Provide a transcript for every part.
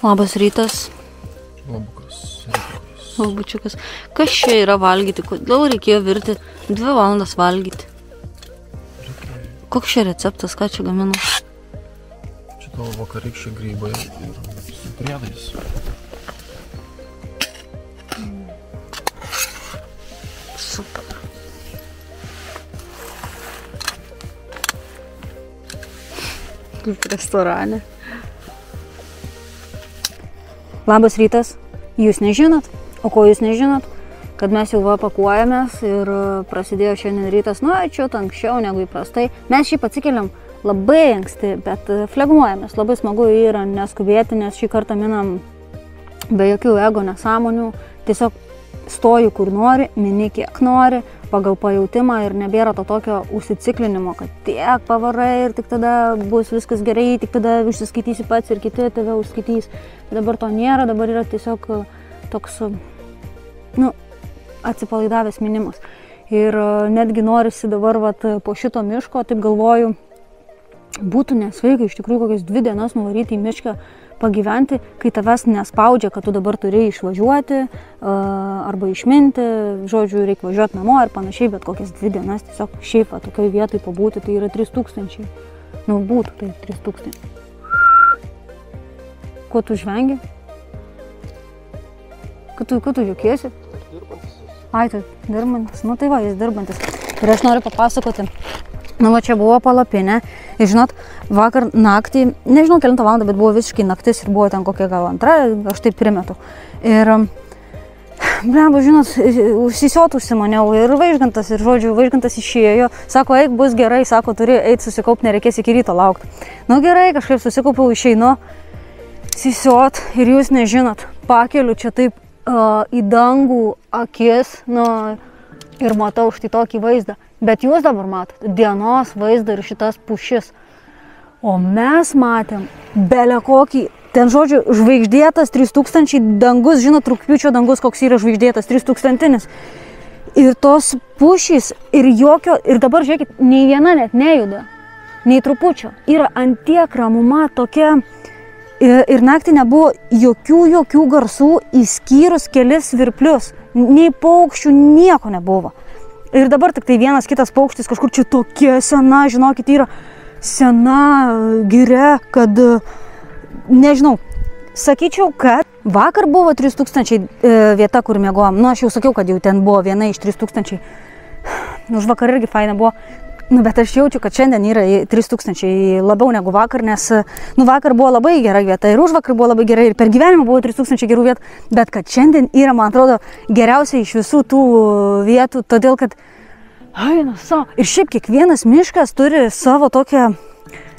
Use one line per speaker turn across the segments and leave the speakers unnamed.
Labas rytas. Labučiukas. Kas čia yra valgyti? Kodėl reikėjo virti 2 valandas valgyti? Koks čia receptas? Ką čia gaminu?
Čia tavo vakarykščiai grybai ir su priedais.
Super. Kaip restorane. Labas rytas. Jūs nežinot? O ko jūs nežinot? Kad mes jau pakuojamės ir prasidėjo šiandien rytas, čia anksčiau negu įprastai. Mes šiaip atsikeliam labai anksti, bet flegmuojamės. Labai smagu yra neskubėti, nes šį kartą minam be jokių ego nesąmonių. Tiesiog stoju kur nori, mini kiek nori, pagal pajautimą ir nebėra to tokio užsiciklinimo, kad tiek pavarai ir tik tada bus viskas gerai, tik tada užsiskaitysi pats ir kiti tave užskaitys. Tai dabar to nėra, dabar yra tiesiog toks, atsipalaidavęs minimas. Ir netgi norisi dabar po šito miško, taip galvoju, būtų nesveika iš tikrųjų kokias 2 dienas nuvaryti į mišką pagyventi, kai tavęs nespaudžia, kad tu dabar turi išvažiuoti arba išminti, žodžiu, reikia važiuoti namo ir panašiai, bet kokias 2 dienas tiesiog šiaip tokioj vietoj pabūti, tai yra 3000. Būtų tai 3000. Ko tu žvengi? Ko tu juokiesi? Ai, tai dirbantis. Tai va, jis dirbantis. Ir aš noriu papasakoti. Čia buvo palapinė. Ir žinot, vakar naktį, nežinau kelintą valandą, bet buvo visiškai naktis ir buvo ten kokia gal 2, aš taip primetu. Ir, žinot, užsisiot užsimaniau ir Vaižgantas, ir žodžiu, Vaižgantas išėjo. Sako, eik, bus gerai, sako, turi eiti susikaupt, nereikės iki ryto laukti. Gerai, kažkaip susikaupiau, išeinu, sisiot ir jūs nežinot, pakeliu čia taip į dangų akis, ir matau štai tokį vaizdą. Bet jūs dabar matot dienos vaizdą ir šitas pušis. O mes matėm belę kokį, ten žodžiu, žvaigždėtas 3000 dangus, žinot, rugpjūčio dangus, koks yra žvaigždėtas 3000. Ir tos pušys ir dabar žiūrėkit, nei viena net nejuda, nei trupučio. Yra antiek ramuma tokia. Ir naktį nebuvo jokių garsų, išskyrus kelis svirplius. Nei paukščių, nieko nebuvo. Ir dabar tik tai vienas kitas paukštis kažkur čia tokia sena, žinokit, yra sena giria, kad, nežinau, sakyčiau, kad vakar buvo 3000 vieta, kur miegojom. Aš jau sakiau, kad jau ten buvo viena iš 3000. Už vakar irgi faina buvo. Bet aš jaučiu, kad šiandien yra 3000 labiau negu vakar, nes vakar buvo labai gera vieta ir už vakar buvo labai gerai ir per gyvenimą buvo 3000 gerų vietų, bet kad šiandien yra, man atrodo, geriausiai iš visų tų vietų, todėl kad, ir šiaip kiekvienas miškas turi savo tokią,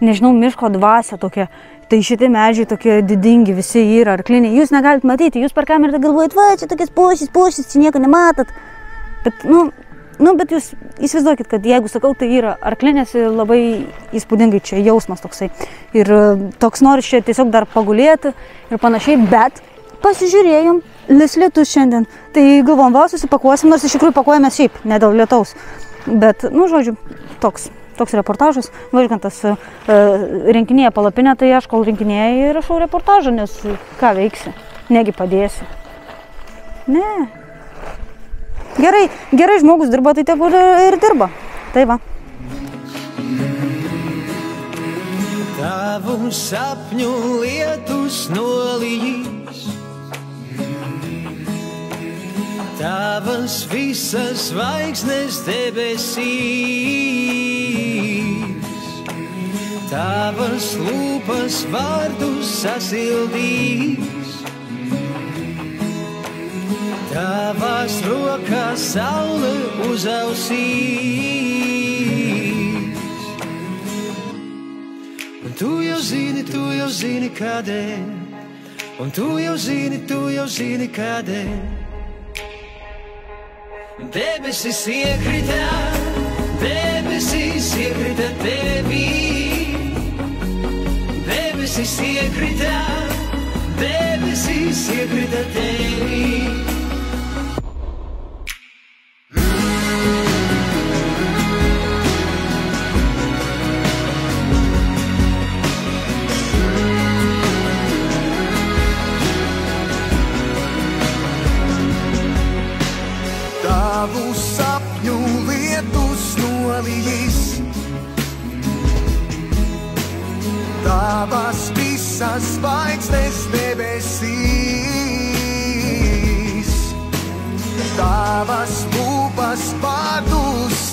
nežinau, miško dvasią tokią, tai šitie medžiai tokie didingi, visi yra arkliniai, jūs negalit matyti, jūs per kamerą galvojat, čia tokias pušys, čia nieko nematot, bet jūs įsivaizduokit, kad jeigu sakau, tai yra arklinės labai įspūdingai čia jausmas toksai. Ir toks nori čia tiesiog dar pagulėti ir panašiai, bet pasižiūrėjom, lietus šiandien. Tai galvom, susipakuosim, nors iš tikrųjų pakuojamės šiaip, ne dėl lietaus. Bet, žodžiu, toks reportažas. Vaižgantas rinkinėja palapinę, tai aš kol rinkinėja ir rašau reportažą, nes ką veiksi, negi padėsi. Ne. Gerai žmogus dirba, tai tegul ir dirba. Tai va.
Tavu sapņu lietus nolīs, tavas visas zvaigznes debesīs, tavas lūpas vārdus sasildīs. Tavās rokās saule uzausīs. Un tu jau zini kādēļ. Un tu jau zini kādēļ. Debesis iekrita tevī. Debesis iekrita tevī.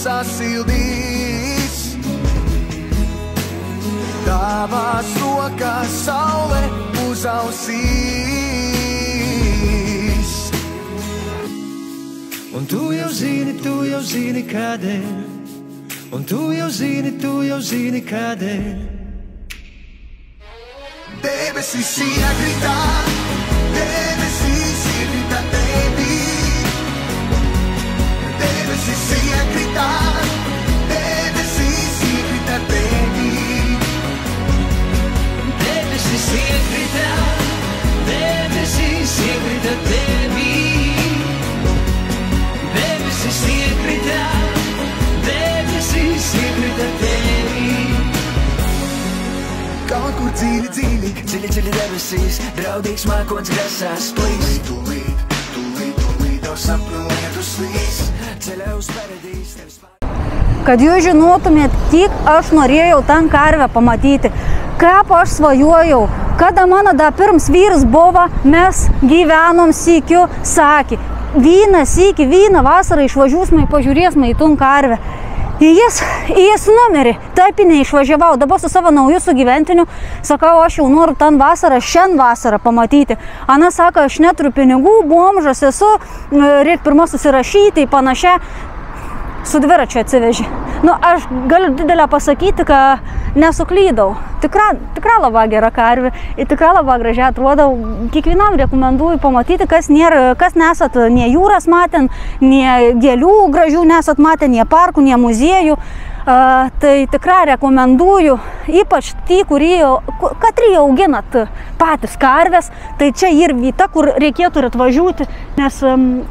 sasildīs. Tavās rokās saule uzausīs.
Un tu jau zini kādēļ. Un tu jau zini kādēļ.
Debesis iekrita, debesis iekrita tevī. Debesis iekrita, debesis iekrita tevī.
Debesis iekrita, debesis iekrita tevī. Debesis iekrita, debesis iekrita tevī.
Kaut kur dziļi, dziļi,
Dziļi debesīs, draudīgs mākoņs grasās plīs.
tūlīt, jau sapņu lietu slīs.
Ceļā uz paradīs, tevis
Kad jūs žinotumėt, kiek aš norėjau tą karvę pamatyti, kaip aš svajojau, kada mano da pirms vyras buvo, mes gyvenom sykiu, sakė, vyną vasarą išvažiuosime, pažiūrėsime į tą karvę. Jis numerį, taip neišvažiavau, dabar su savo nauju sugyventiniu, sakau, aš jau noriu tą vasarą, šiandien vasarą pamatyti. Ana sako, aš neturiu pinigų, bomžas esu, reikia pirma susirašyti, panašiai, su dviračiu atsivežė. Aš galiu didelę pasakyti, kad nesuklydau. Tikra labai gera karvė, tikra labai gražiai atrodo. Kiekvienam rekomenduoju pamatyti, kas nesat nie jūras matę, nie gėlių gražių nesat matę, nie parkų, nie muziejų. Tai tikrai rekomenduoju, ypač tie, katrie auginat patys karvės, tai čia ir vieta, kur reikėtų atvažiuoti, nes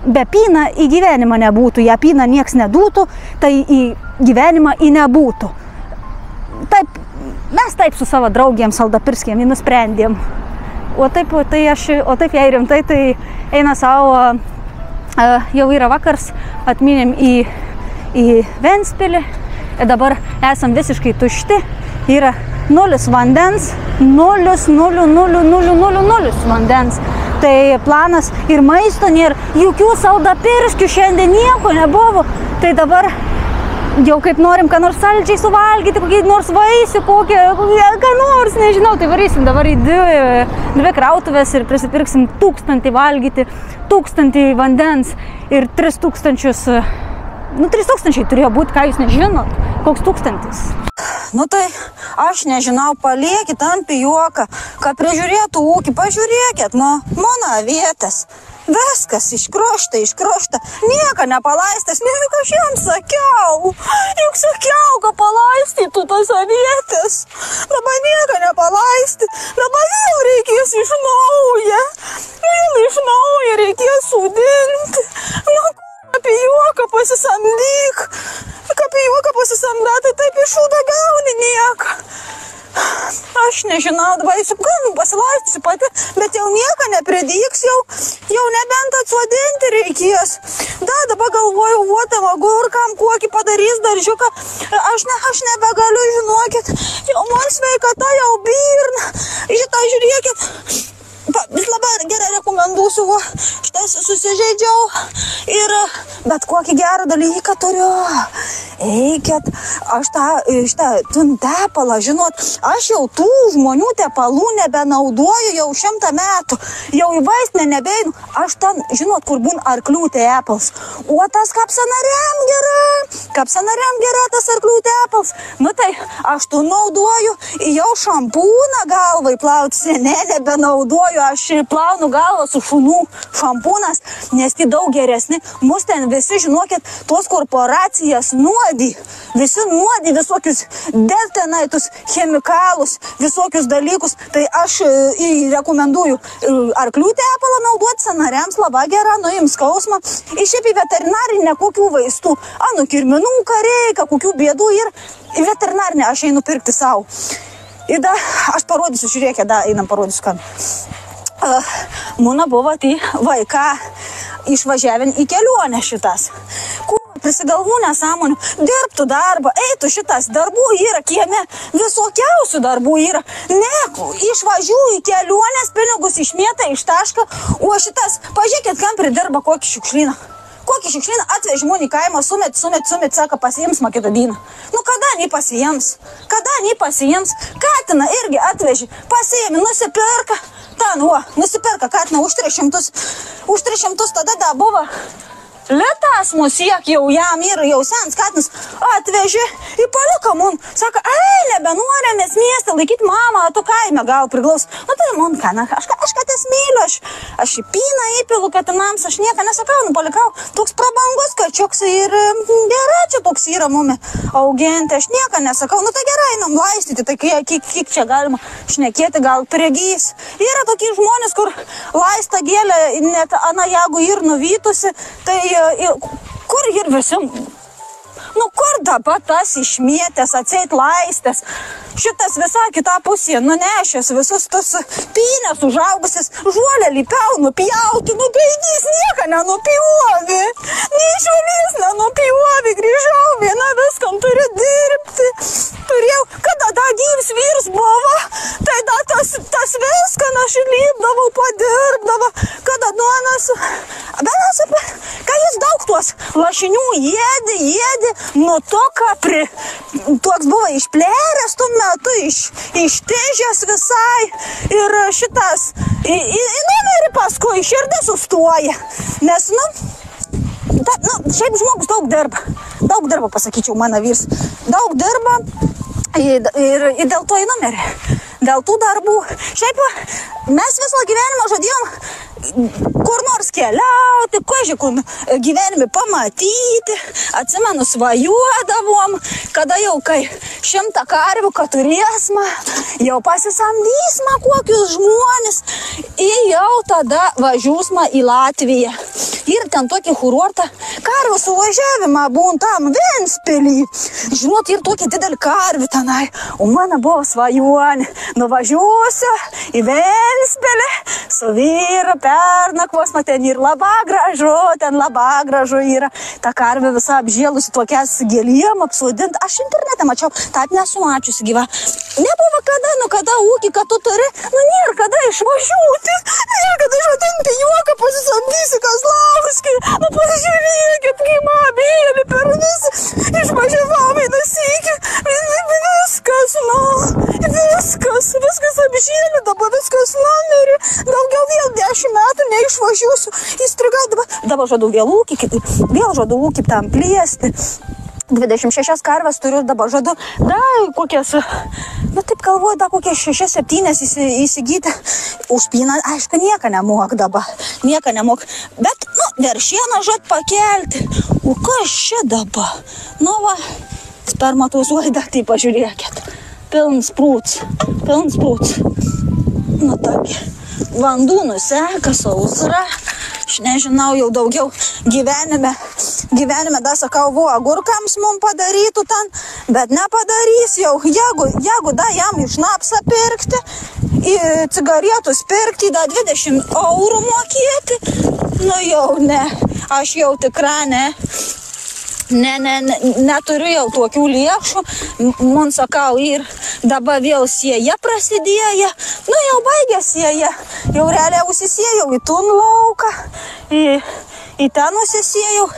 be pyną į gyvenimą nebūtų, ją pyną nieks nedūtų, tai į gyvenimą į nebūtų. Taip, mes taip su savo draugėm Saldapirskėm nusprendėm. O taip jei rimtai, tai eina savo, jau yra vakars, atminėm į Ventspilį. Ir dabar esam visiškai tušti, yra nulis vandens, nulis vandens. Tai planas ir maisto nėra, jokių Saldapirskių šiandien nieko nebuvo. Tai dabar jau kaip norim, ką nors saldžiai suvalgyti, kokį nors vaisių, ką nors, nežinau, tai varysim dabar į dvi krautuvės ir prisipirksim 1000 valgyti, 1000 vandens ir 3000. 3000 turėjo būti, ką jūs nežinot, koks 1000. Tai aš nežinau, paliekit ant pijuoką, kad prižiūrėtų ūkį, pažiūrėkit, mano avietės. Viskas iškrošta, nieko nepalaistas, juk aš jam sakiau, kad palaistytų tas avietės. Dabar nieko nepalaisti, dabar vėl reikės iš naujo reikės sudinti. Pijuoką pasisamdyk, tai taip iš šūdo gauni nieką. Aš nežinau, dabar pasilaistysiu pati, bet jau nieko nepridyks, jau nebent atsodinti reikės. Dabar galvoju, tam agurkam kokį padarys daržiuką, aš nebegaliu, žinokit, jau man sveikata jau birna. Šitą žiūrėkit. Vis labai gerai rekomenduosiu, šitas susižeidžiau bet kokį gerą dalyką turiu. Eikit, aš šitą tepalą, žinot, aš jau tų žmonių tepalų nebenaudoju jau 100 metų, jau į vaistinę nebeinu, aš ten, žinot, kur būn arklių tepalas, o tas kapsanariam gera tas arklių tepalas, tai aš tu naudoju, jau šampūną galvai plauti, nebenaudoju, aš plaunu galvą su šunų šampūnas, nes tai daug geresni. Mus ten visi, žinokit, tos korporacijas nuodį, visokius deltenaitus, chemikalus, visokius dalykus. Tai aš rekomenduoju arklių tepalą naudoti sąnariams, labai gerą, nuims skausmą. Šiaip į veterinarinę kokių vaistų, kirminuką reikia, kokių bėdų ir į veterinarinę aš einu pirkti savo. Ir aš parodysiu, žiūrėkit, einam parodysiu, ką. Muna buvo tai vaiką išvažiavę į kelionę šitas. Prisigalvų nesąmonių, dirbtų darbą, eitų šitas, darbų yra kieme, visokiausių darbų yra. Išvažiuoju į kelionės, pinigus išmėta iš tašką, o šitas, pažiūrėkit, kam pridirba kokį šiukšlyną. kokį šiukšlyną atveži mūnį kaimą, sumet, saka, pasiims man kitą dieną. Nu, kada jį pasiims? Katiną irgi atveži, pasiimi, nusipirka. Nusipirka katiną už 300 tada da buvo. Litas musiek jau jam yra, jau sens katinas atveži į paliuką mun. Saka, nebenorėmės miestą laikyti mamą, tu kaime gal priglaus. Nu tai mun, aš katės myliu, aš į pyną įpilu katinams, aš nieką nesakau, palikau. Toks prabangus kačiuks ir gerai čia toks yra mumi auginti, aš nieką nesakau. Nu tai gerai, einam laistyti, tai kiek čia galima šnekėti, gal pregys. Yra tokie žmonės, kur laista gėlė, net jeigu ir nuvytusi, tai kur ir visi, nu kur dabar tas išmėtės, atseit laistės, šitas visą kitą pusėje nunešęs visus tos pynės užaugusias, žuolelį nupjauti, gaidys nieko nenupjovi, neišvalys nenupjovi, grįžau, viena viskam turi dirbti, turėjau, kada da gyvs vyrs buvo, tai da tas viską aš lipdavau, padirbdavau, kada duonas, bet ką jis daug tuos lašinių jėdi, nu toka toks buvo išplėręs tuo metu, ištižęs visai ir šitas, į numerį paskui širdis sustoja, nes, šiaip žmogus daug dirba, pasakyčiau, mano vyrs, daug dirba ir dėl to į numerį, dėl tų darbų. Šiaip mes viso gyvenimo žadėjom kur nors keliauti, kur gyvenime pamatyti, atsimenu, svajuodavom, kada jau kai 100 karvių, kad turėsma, jau pasisamdysma kokius žmonės ir jau tada važiūsma į Latviją. Ir ten tokį kurortą karvių suvažiavimą būn tam Ventspilį. Žinot, ir tokį didelį karvių tenai. O mano buvo svajonė. Nuvažiuosiu į Ventspilį su vyru pernakvos, ten ir ten labai gražu yra. Ta karvė visa apžėlusi tokias gėliem apsodinta. Aš internete mačiau, taip nesu mačiusi gyva. Nebuvo kada ūkį, kad tu turi, nėra kada išvažiuoti. Nėra kada išvažiuoti pijuoką, pasisamdysi Kazlauskį. Pasižiūrėkit, kaip abėlį per visą. Išvažiavau vieną sykį. Viskas apžėlė, dabar viskas numerį. Daugiau vėl 10 metų neišvažiuosiu. Įstrigau dabar žadu vėl ūkį tam plėsti. 26 karves turiu, dabar žadu, kokias, taip galvoju, kokias 6-7 įsigyti. Už pyną, aišku, nieko nemok dabar, bet, veršieną žad pakelti. O kas čia dabar? Spermatozoidą, tai pažiūrėkit, pilns prūts. Taip, vandų nuseka, sausra. Aš nežinau, jau daugiau gyvenime dar sakau, agurkams mums padarytų ten, bet nepadarys jau, jeigu da jam iš napsą pirkti, į cigaretus pirkti, da 20 eurų mokėti, jau ne, aš jau tikra ne. Neturiu jau tokių lėšų, man sakau, ir dabar vėl sėja prasidėjo, jau baigė sėja, jau realiai užsisėjau į tunlauką, į ten užsisėjau,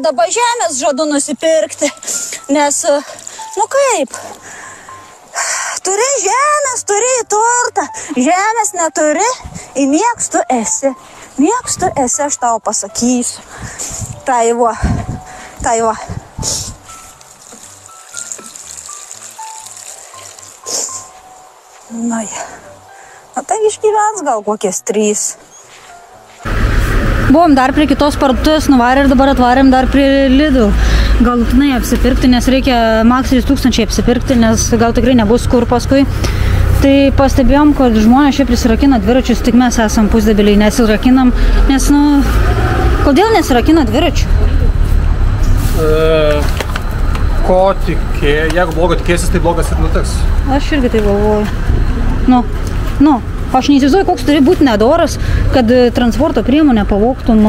dabar žemės žadu nusipirkti, nes, kaip, turi žemės, turi turtą, žemės neturi, ir nieks tu esi, aš tau pasakysiu, tai va. Tai išgyvens gal kokias 3.
Buvom dar prie kitos parduotuvės nuvarę ir dabar atvarėm dar prie Lidl. Galutinai apsipirkti, nes reikia maks 3000 apsipirkti, nes gal tikrai nebus kur paskui. Tai pastebėjom, kad žmonės čia prisirakina dviračius, tik mes esam pusdebiliai nesirakinam, nes, kodėl nesirakina dviračių?
Ko jeigu blogo tikėsis, tai blogas ir nutiks.
Aš irgi tai galvoju. Aš neįsivaizduoju, koks turi būti nedoras, kad transporto priemonę pavogtum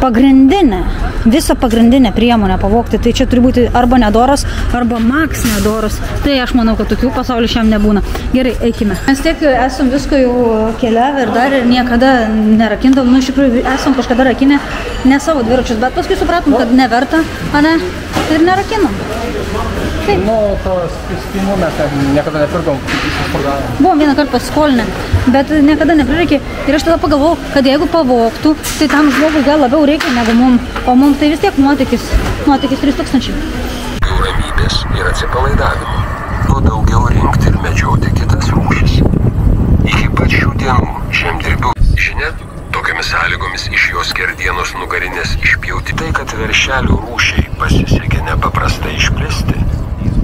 pagrindinę, visą pagrindinę priemonę pavogti. Tai čia turi būti arba nedoras, arba maks nedoras. Tai aš manau, kad tokių pasaulių šiam nebūna. Gerai, eikime. Mes tiek esam visko jau keliavę ir dar ir niekada nerakindavom. Nu, iš tikrųjų, esam kažkada rakinę ne savo dviračius, bet paskui supratom, kad neverta, ane, ir nerakinom. Taip.
Nu, to spėjimų mes niekada nepirkom, įsispardavome.
Buvom vieną kartą pasiskolinę, bet niekada neprireikė. Ir aš tada pagalvojau, kad jeigu pavogtų, tai tam žmogui gal labiau reikia negu mum. O mum tai vis tiek nuotykis 3000.
Ramybės ir atsipalaidavimo. Kuo daugiau rinkti ir medžioti kitas rūšis. Iki pat šių dienų žemdirbių žinia, tokiamis sąlygomis iš jos skerdienos nugarinės išpjauti. Tai, kad veršelių rūšiai pasisekė nepaprastai išplisti,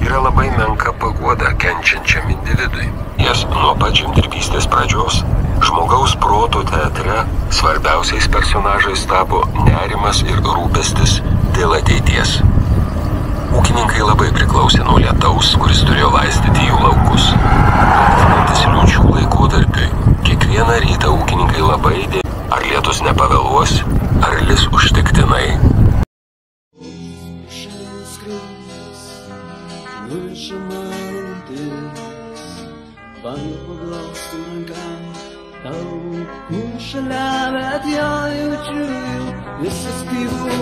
yra labai menka paguoda kenčiančiam individui. Jas nuo pat žemdirbystės pradžios žmogaus proto teatre svarbiausiais personažais tapo nerimas ir rūpestis dėl ateities. Ūkininkai labai priklausė nuo lietaus, kuris turėjo laistyti jų laukus. Artinantis liūčių laikotarpiui, kiekvieną rytą ūkininkai labai dėjo, ar lietus nepavėluos, ar lis užtektinai.
Bando paglausti ranką, tau šalia, bet jo jaučiu visas gyvų,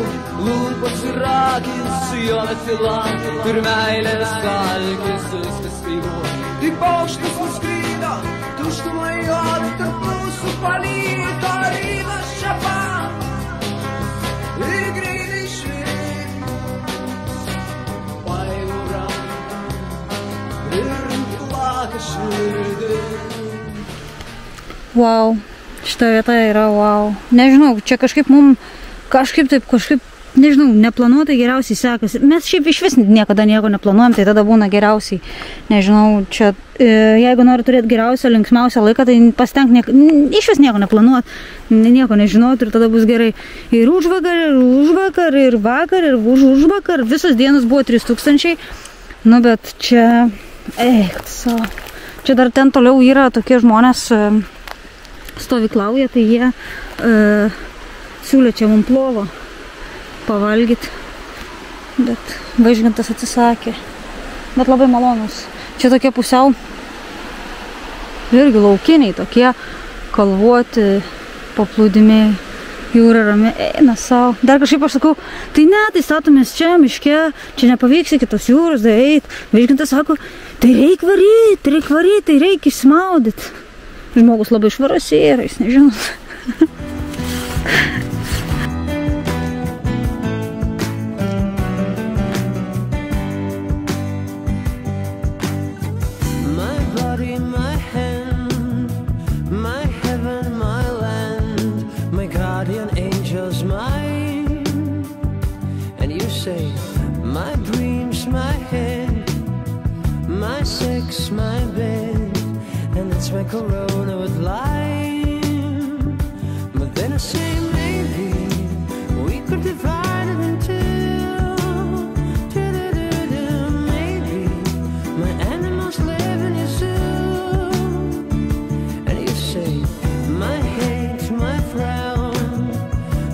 lūpos ir akis, jo tyla ir meilės kalkis, viskas gyvų. Tik paukštis nuskrydo, tuštumai juodi tarp mūsų paliko, rytas čia pat ir greitai švies. Paimu ranką ir
Wow, šita vieta yra wow. Nežinau, čia kažkaip nežinau, neplanuotai geriausiai sekasi. Mes šiaip iš vis niekada nieko neplanuojam, tai tada būna geriausiai. Nežinau, čia, jeigu nori turėti geriausią, linksmiausią laiką, tai pasitenk iš vis nieko neplanuot, nieko nežinot ir tada bus gerai. Ir užvakar, ir vakar, ir užvakar, visos dienos buvo 3000, nu bet čia... Čia dar ten toliau yra tokie žmonės stovyklauja, tai jie siūlė čia mum plovo pavalgyti, bet Vaižgantas atsisakė, bet labai malonus. Čia tokie pusiau irgi laukiniai, tokie kalvoti paplūdimiai, jūra rami, eina savo. Dar kažkaip aš sakau, tai ne, tai statomės čia, miške, čia nepavyks iki tos jūros, tai eit. Vaižgantas sako, tai reik varyt, tai reik išsmaudyt. Žmogus labai švarus yra, jis nežinot.
My dreams, my head, my sex, my bed, and it's my corona with lime. But then I say maybe we could divide it in two. Maybe my animals live in your zoo. And you say my hate, my frown,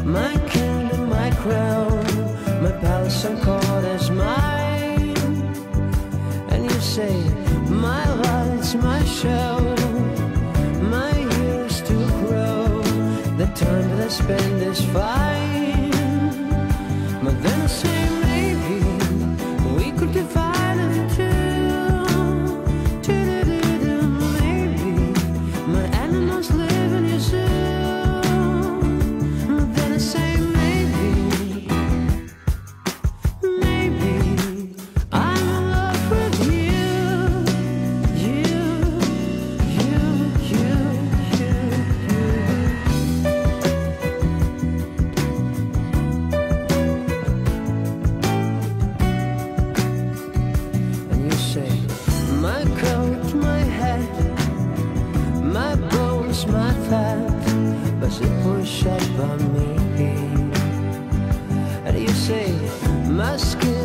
my kingdom, my crown, my palace and court is mine. And you say my lights, my show, my years to grow, the time that I spend is fine. But then I say maybe we could divide it in two. Maybe my animals live in your zoo. But then I say my skin.